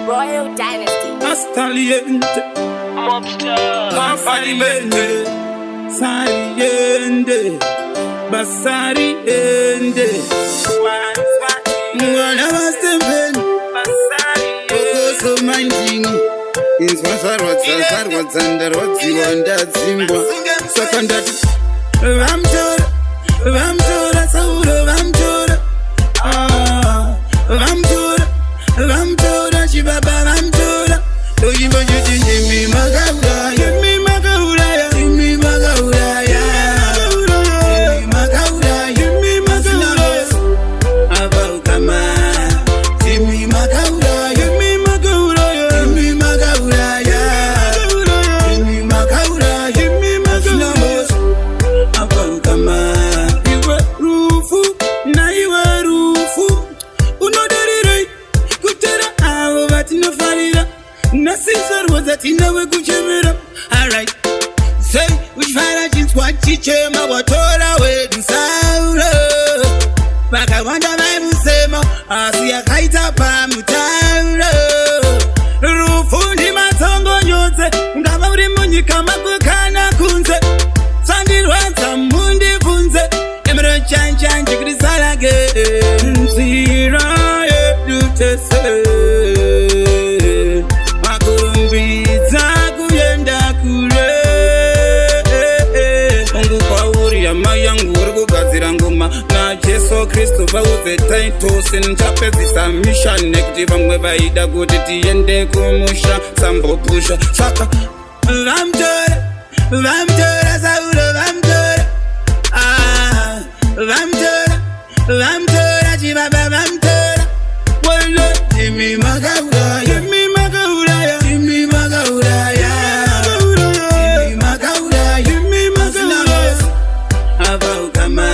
Royal Dynasty. Astaliente, Compalimente, Sariende, Basariende, Mwana Masteven, Basari, so minding. In Swasarwats and the Rotsi and that Zimba, Sakandati, Vamutora Sauro, Vamutora, Shibaba, Vamutora, do you want you to give me Magaura, give me Magaura, give me Magaura, give me Magaura, about Kama, give me Magaura, give me Magaura, give me Magaura, give me Magaura, give me Magaura, about Kama. You were Rufu, now you are Rufu, Unodari, Kutera, but no Farida. Nasisar was that in our Guchamera. Alright, say which varieties what teacher Vamutora Sauro. Vamutora Sauro. I see a kite up Vamutora. Rufundi Matongo Yonse, Gavri Munikama Bukana Kunze, Sandy Ranta Mundi Funze, Emerald Chan Chigrisalage, Zira, you just say. Na Jesu Kristo vauze taito sinchapezisa misha nektiva mweva ida kuti tiende kumusha sambo pusha saka Vamutora Sauro Vamutora chibaba Vamutora wolo give me Magaura give me Magaura give me Magaura give me Magaura give me Magaura about Kama.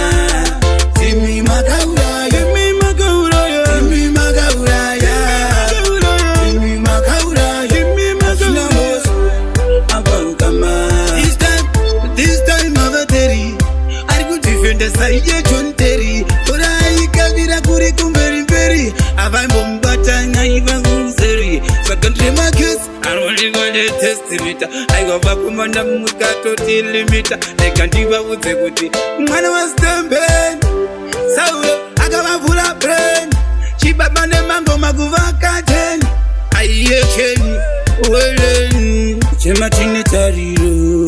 I go back with my Mukato limiter. They can give up with the goodie. When I was done, Sauro, I got my full of brain. Cheap up my mango, Maguva Katen. I hear Kenny. Well, Chematine Tariro,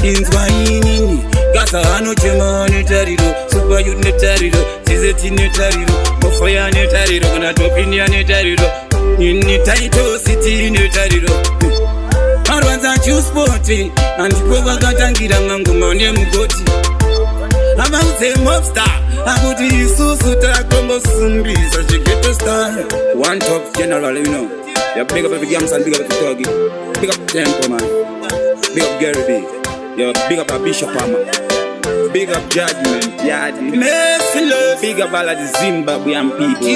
in Swahili, Gasano Chemani Tariro, Super Unit Tariro, Tizetine Tariro, Bofoya Tariro, Natopinian Tariro. In the title city in the tariro. I want to choose sporty and Pova Gatangira Mangumani Mugoti. About the mobster, I would be so Combo Sumbi, such a ghetto star. One top general, you know. You're big up every yams and big up the doggy. Big up Tempo, man. Big up Gary B. You're big up a Bishop Hammer. Big up Judgment, Yadi. Big up all of the Zimbabwean people.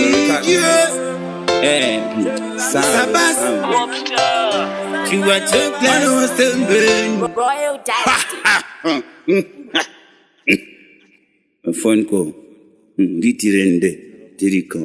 You are too close to burn. Royal Dynasty. A phone call. Ditirende, Diriko.